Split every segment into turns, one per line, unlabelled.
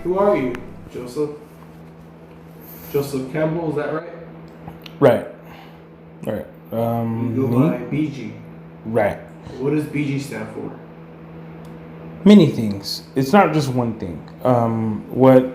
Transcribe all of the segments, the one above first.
Who are you, Joseph? Joseph Campbell, is that right?
Right. Right.
You go by BG.
Right.
What does BG stand for?
Many things. It's not just one thing. What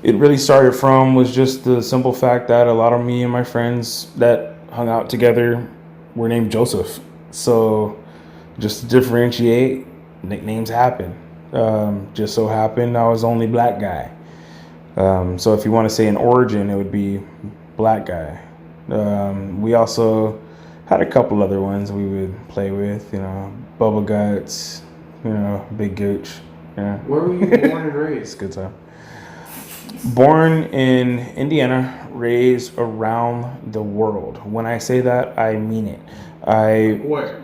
it really started from was just the simple fact that a lot of me and my friends that hung out together were named Joseph. So just to differentiate, nicknames happen. Just so happened I was the only black guy. So if you want to say an origin, it would be black guy. We also had a couple other ones we would play with, Bubble Guts, Big Gooch. Yeah.
Where were you born and raised?
It's a good time. Born in Indiana, raised around the world. When I say that, I mean it. I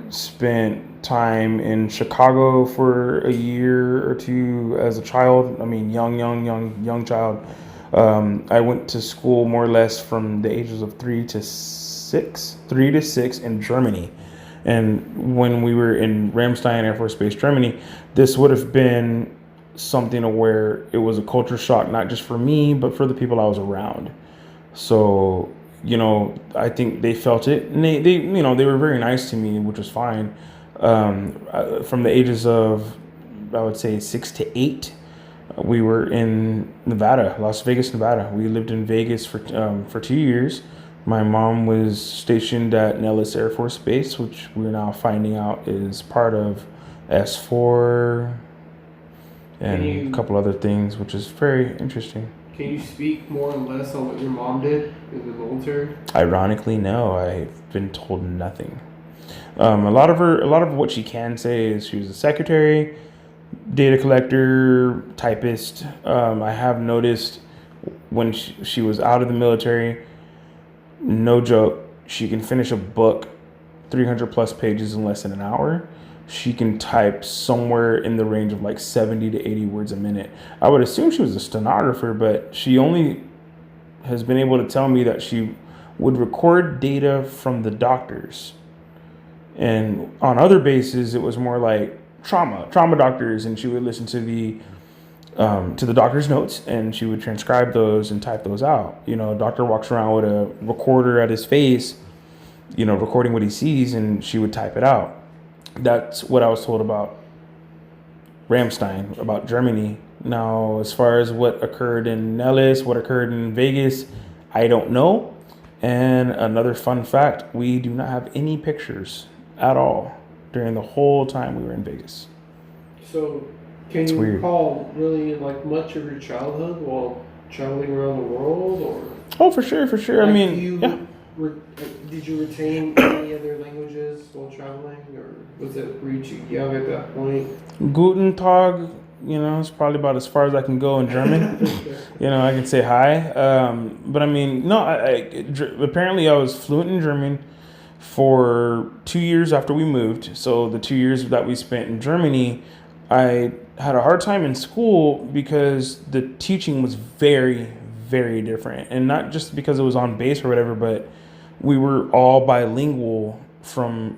spent time in Chicago for a year or two as a child. I mean, young child. I went to school more or less from the ages of 3 to 6 in Germany. And when we were in Ramstein Air Force Base, Germany, this would have been something where it was a culture shock, not just for me, but for the people I was around. So, I think they felt it, and they were very nice to me, which was fine. From the ages of, I would say 6 to 8, we were in Nevada, Las Vegas, Nevada. We lived in Vegas for 2 years. My mom was stationed at Nellis Air Force Base, which we're now finding out is part of S4 and a couple other things, which is very interesting.
Can you speak more or less on what your mom did in the military?
Ironically, no. I've been told nothing. A lot of what she can say is she was a secretary, data collector, typist. I have noticed when she was out of the military, no joke, she can finish a book, 300 plus pages in less than an hour. She can type somewhere in the range of like 70 to 80 words a minute. I would assume she was a stenographer, but she only has been able to tell me that she would record data from the doctors. And on other bases, it was more like trauma doctors, and she would listen to the doctor's notes, and she would transcribe those and type those out. A doctor walks around with a recorder at his face, recording what he sees, and she would type it out. That's what I was told about Ramstein, about Germany. Now, as far as what occurred in Nellis, what occurred in Vegas, I don't know. And another fun fact, we do not have any pictures at all during the whole time we were in Vegas.
So, can you recall really like much of your childhood while traveling around the world, or?
Oh, for sure.
Like did you retain any other languages while traveling, or was it were you too young at that point?
Guten Tag, it's probably about as far as I can go in German. I can say hi. But I mean, no, apparently I was fluent in German for 2 years after we moved. So the 2 years that we spent in Germany, I had a hard time in school because the teaching was very, very different. And not just because it was on base or whatever, but we were all bilingual from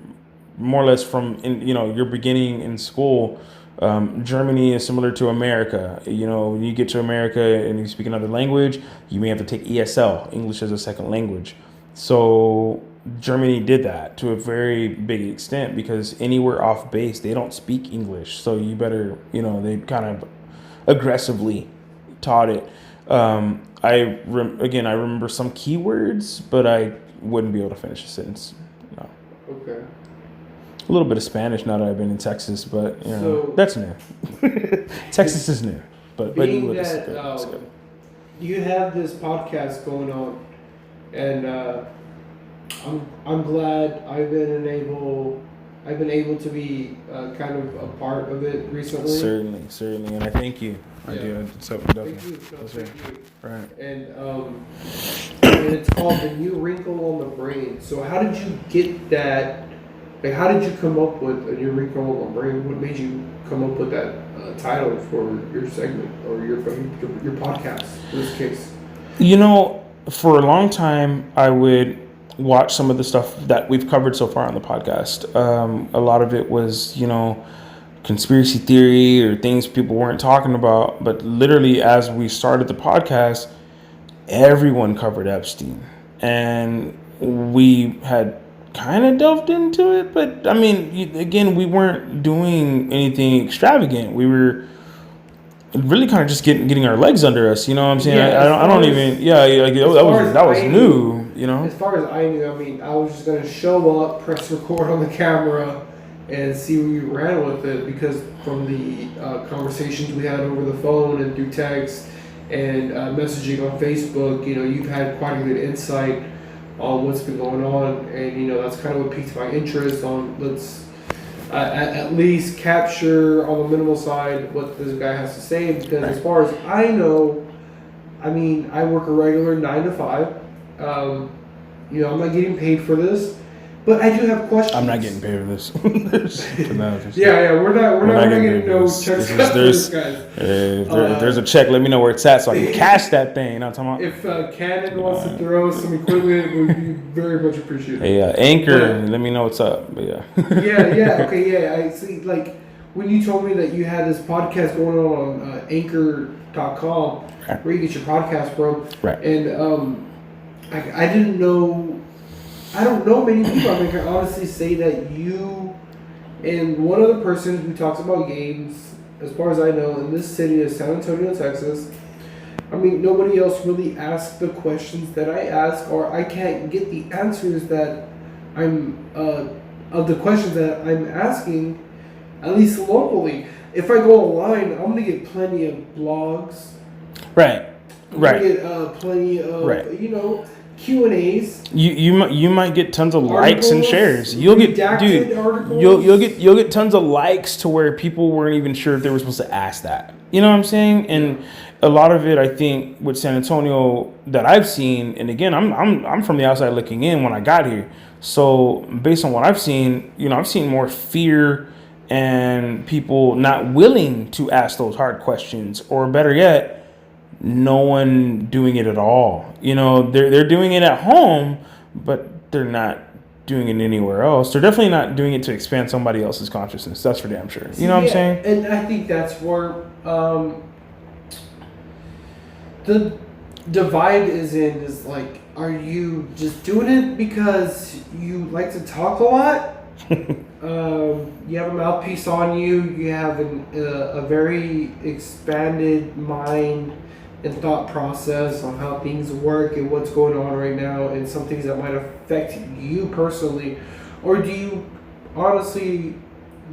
more or less from your beginning in school. Germany is similar to America. When you get to America and you speak another language, you may have to take ESL, English as a second language. So Germany did that to a very big extent because anywhere off base, they don't speak English. So you better, they kind of aggressively taught it. I remember some keywords, but I wouldn't be able to finish a sentence. No.
Okay.
A little bit of Spanish now that I've been in Texas, but that's new. Texas is new, but
being that you have this podcast going on, and I'm glad I've been able to be kind of a part of it recently.
Certainly, and I thank you. I do.
Thank you. Right. And it's called The New Wrinkle on the Brain. So how did you get that? Like, how did you come up with A New Wrinkle on the Brain? What made you come up with that title for your segment or your podcast in this case?
For a long time, I would watch some of the stuff that we've covered so far on the podcast. A lot of it was, conspiracy theory or things people weren't talking about. But literally, as we started the podcast, everyone covered Epstein, and we had kind of delved into it. But I mean, again, we weren't doing anything extravagant. We were really kind of just getting our legs under us. You know what I'm saying?
Yeah,
I don't even. Yeah, like that was new. You know.
As far as I knew, I mean, I was just gonna show up, press record on the camera, and see where you ran with it. Because from the conversations we had over the phone and through text and messaging on Facebook, you know, you've had quite a good insight on what's been going on, and you know that's kind of what piqued my interest on. Let's at least capture on the minimal side what this guy has to say, because as far as I know, I mean, I work a regular 9 to 5. You know, I'm not getting paid for this, but I do have questions.
I'm not getting paid for this.
Yeah, we're not getting no checks for this, guys.
There's a check. Let me know where it's at so I can cash that thing. You know what I'm talking
about? If Canon wants to throw some equipment, we'd be very much appreciated.
Hey, Anchor, let me know what's up. But yeah.
I see. Like when you told me that you had this podcast going on Anchor.com, where you get your podcast from,
right?
And I didn't know. I don't know many people. I mean, I can honestly say that you and one other person who talks about games, as far as I know, in this city of San Antonio, Texas. I mean, nobody else really asks the questions that I ask, or I can't get the answers that I'm of the questions that I'm asking, at least locally. If I go online, I'm gonna get plenty of blogs.
Right.
I'm gonna get plenty of you know. Q&As.
You might get tons of likes and shares. You'll get you'll get tons of likes to where people weren't even sure if they were supposed to ask that. You know what I'm saying? And a lot of it, I think, with San Antonio that I've seen, and again, I'm from the outside looking in when I got here. So based on what I've seen, you know, I've seen more fear and people not willing to ask those hard questions, or better yet, no one doing it at all. You know, they're doing it at home, but they're not doing it anywhere else. They're definitely not doing it to expand somebody else's consciousness. That's for damn sure. You know what I'm saying?
And I think that's where the divide is like, are you just doing it because you like to talk a lot? You have a mouthpiece on you. You have a very expanded mind and thought process on how things work and what's going on right now, and some things that might affect you personally, or do you honestly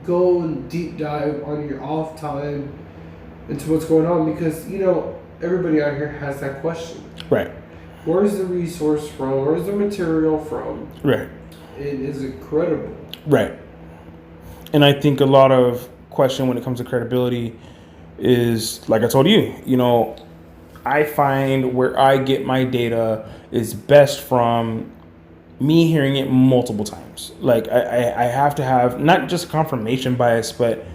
go and deep dive on your off time into what's going on? Because you know everybody out here has that question.
Right.
Where's the resource from? Where's the material from?
Right.
Is it credible?
Right. And I think a lot of question when it comes to credibility is, like I told you, you know, I find where I get my data is best from me hearing it multiple times. Like I have to have not just confirmation bias, but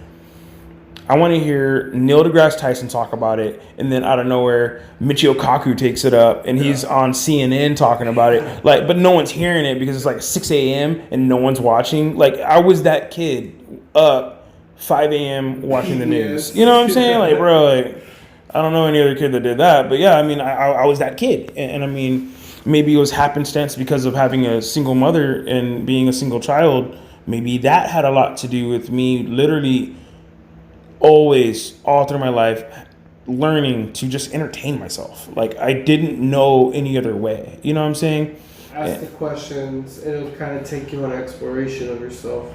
I want to hear Neil deGrasse Tyson talk about it, and then out of nowhere, Michio Kaku takes it up, and he's on CNN talking about it. Like, but no one's hearing it because it's like 6 a.m. and no one's watching. Like, I was that kid up 5 a.m. watching the news. You know what I'm saying? Like, bro, like, I don't know any other kid that did that, but yeah, I mean, I was that kid, and I mean, maybe it was happenstance because of having a single mother and being a single child. Maybe that had a lot to do with me literally always, all through my life, learning to just entertain myself. Like, I didn't know any other way. You know what I'm saying?
Ask the questions, and it'll kind of take you on exploration of yourself.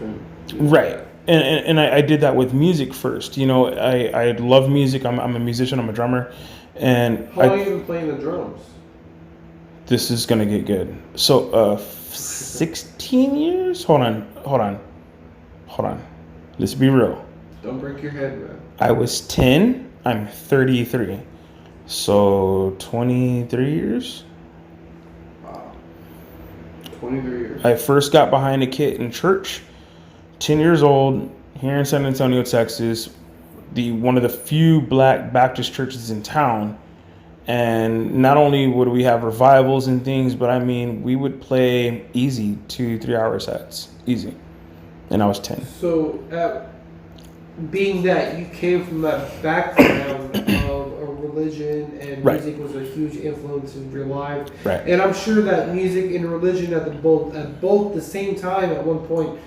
Right. And I did that with music first. You know, I love music. I'm a musician. I'm a drummer. And
how long have you been playing the drums?
This is going to get good. So, 16 years? Hold on. Let's be real.
Don't break your head, man.
I was 10. I'm 33. So 23 years.
Wow. 23 years.
I first got behind a kit in church, 10 years old, here in San Antonio, Texas, one of the few black Baptist churches in town. And not only would we have revivals and things, but I mean, we would play easy 2-3 hour sets. Easy. And I was 10.
So being that you came from that background of a religion and
Right.
music was a huge influence in your life,
Right.
and I'm sure that music and religion at both the same time at one point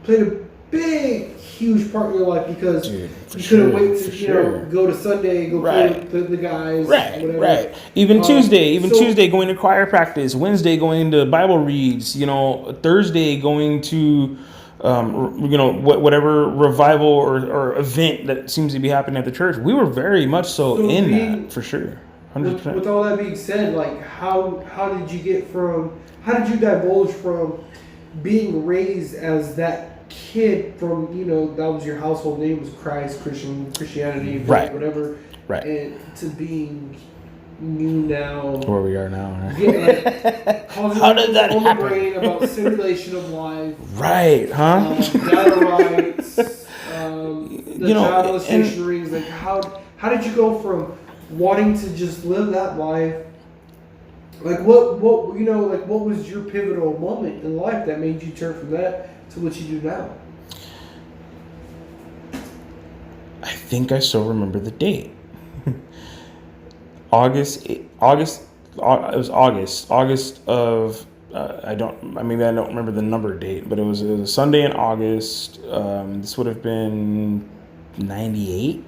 played a big, huge part in your life because
Dude, for
you couldn't
sure,
wait
for
to
sure.
go to Sunday, go
Right.
play with the guys,
Right,
whatever.
right. Even
So
Tuesday going to choir practice, Wednesday going to Bible reads, Thursday going to, whatever revival or event that seems to be happening at the church. We were very much so
So
in
being
that for sure,
with
100%.
all that being said, like how did you divulge from being raised as that kid from that was your household name was Christianity,
Right.
whatever,
Right.
and to being you now,
Where we are now. Right?
how
did that
on
happen?
the brain about simulation of life,
Right, huh?
data rights, the child
and
molestation rings. Like how did you go from wanting to just live that life? Like what what was your pivotal moment in life that made you turn from that to what you do now?
I think I still remember the date. August. It was August of. Maybe I don't remember the number date, but it was a Sunday in August. This would have been 98.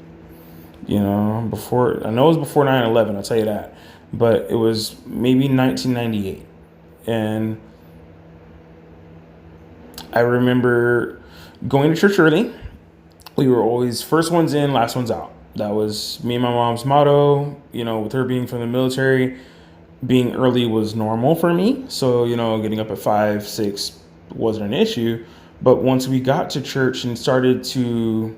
Before, I know it was before 9/11. I'll tell you that, but it was maybe 1998, and I remember going to church early. We were always first ones in, last ones out. That was me and my mom's motto. With her being from the military, being early was normal for me. So, getting up at 5, 6 wasn't an issue. But once we got to church and started to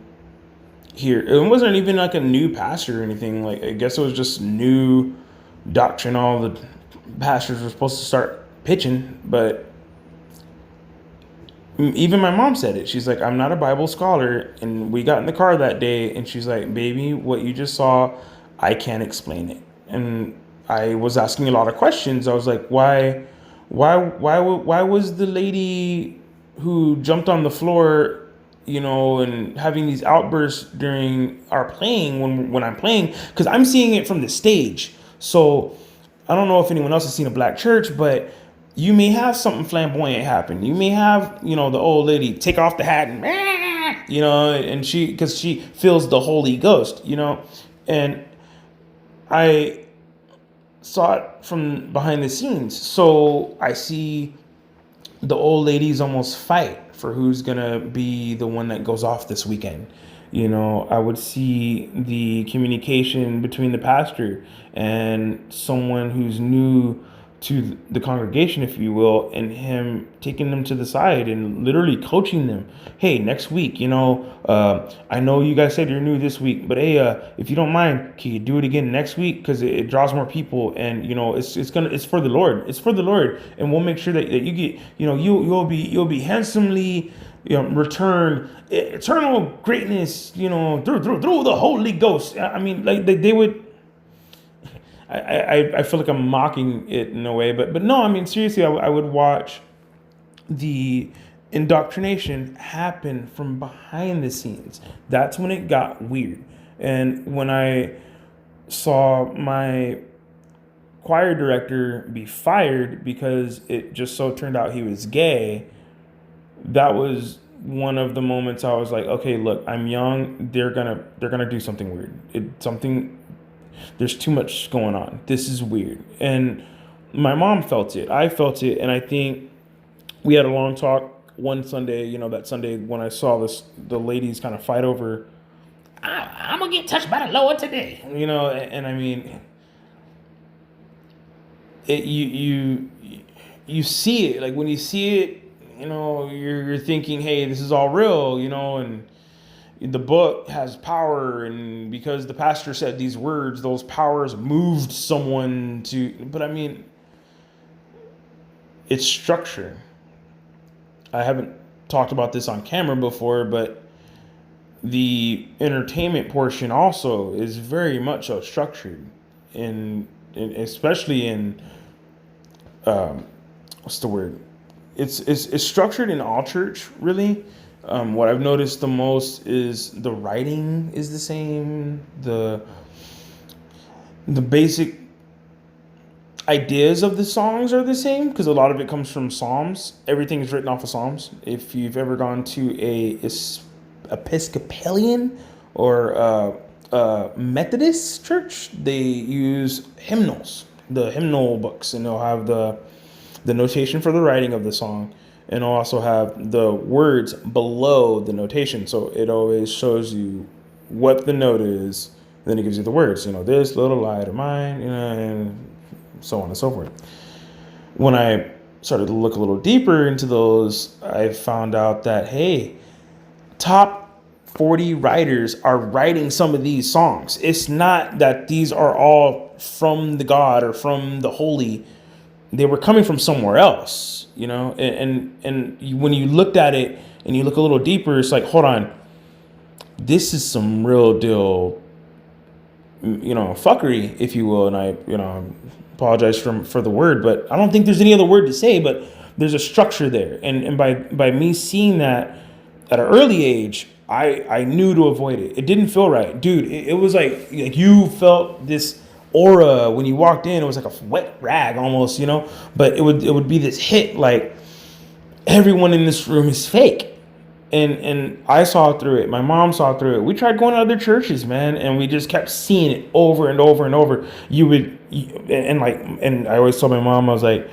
hear, it wasn't even like a new pastor or anything. Like, I guess it was just new doctrine. All the pastors were supposed to start pitching, but even my mom said it. She's like, I'm not a Bible scholar. And we got in the car that day and she's like, baby, what you just saw, I can't explain it. And I was asking a lot of questions. I was like, why was the lady who jumped on the floor, and having these outbursts during our playing when I'm playing? Because I'm seeing it from the stage. So I don't know if anyone else has seen a black church, but you may have something flamboyant happen. You may have, the old lady take off the hat and, and because she feels the Holy Ghost, and I saw it from behind the scenes. So I see the old ladies almost fight for who's going to be the one that goes off this weekend. I would see the communication between the pastor and someone who's new to the congregation, if you will, and him taking them to the side and literally coaching them. Hey, next week, I know you guys said you're new this week, but hey, if you don't mind, can you do it again next week? Because it draws more people, and it's for the Lord. It's for the Lord, and we'll make sure that you get, you'll be handsomely return eternal greatness, through the Holy Ghost. I mean, like they would. I feel like I'm mocking it in a way, but no, I mean, seriously, I would watch the indoctrination happen from behind the scenes. That's when it got weird. And when I saw my choir director be fired because it just so turned out he was gay, that was one of the moments I was like, okay, look, I'm young. They're gonna do something weird. There's too much going on. This is weird. And my mom felt it. I felt it. And I think we had a long talk one Sunday, that Sunday when I saw the ladies kind of fight over, I'm going to get touched by the Lord today. And I mean, you see it. Like when you see it, you're thinking, hey, this is all real, and the book has power, and because the pastor said these words, those powers moved someone to. But I mean, it's structure. I haven't talked about this on camera before, but the entertainment portion also is very much so structured, especially in what's the word? It's structured in all church, really. What I've noticed the most is the writing is the same. The basic ideas of the songs are the same because a lot of it comes from Psalms. Everything is written off of Psalms. If you've ever gone to a Episcopalian or Methodist church, they use hymnals, the hymnal books, and they'll have the notation for the writing of the song, and it'll also have the words below the notation. So it always shows you what the note is. Then it gives you the words. This little light of mine, and so on and so forth. When I started to look a little deeper into those, I found out that, hey, top 40 writers are writing some of these songs. It's not that these are all from the God or from the holy. They were coming from somewhere else, and when you looked at it and you look a little deeper, it's like, hold on, this is some real deal, fuckery, if you will. And I apologize for the word, but I don't think there's any other word to say, but there's a structure there. And by me seeing that at an early age, I knew to avoid it. It didn't feel right. Dude, it was like you felt this aura when you walked in. It was like a wet rag almost, but it would be this hit, like everyone in this room is fake. And I saw through it. My mom saw through it. We tried going to other churches, man, and we just kept seeing it over and over and over. And I always told my mom, I was like,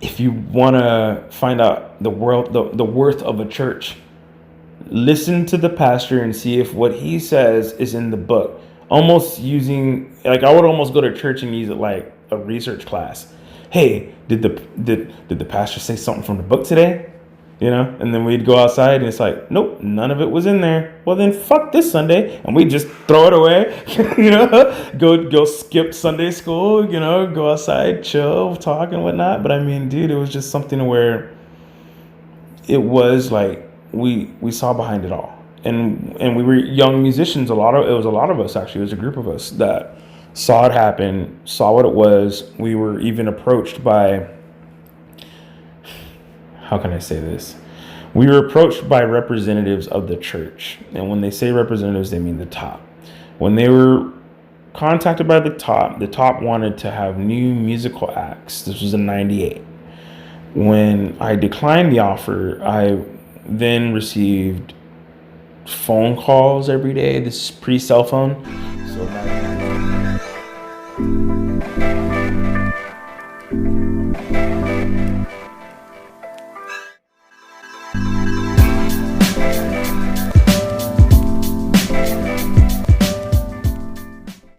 if you want to find out the worth of a church, listen to the pastor and see if what he says is in the book. Almost using, like, I would almost go to church and use it like a research class. Hey, did the pastor say something from the book today? And then we'd go outside and it's like, nope, none of it was in there. Well, then fuck this Sunday. And we just throw it away, go skip Sunday school, go outside, chill, talk and whatnot. But I mean, dude, it was just something where it was like, we saw behind it all. And we were young musicians. It was a lot of us, actually. It was a group of us that saw it happen, saw what it was. We were even approached by, how can I say this? We were approached by representatives of the church. And when they say representatives, they mean the top. When they were contacted by the top wanted to have new musical acts. This was in 98. When I declined the offer, I then received phone calls every day. This is pre-cell phone. So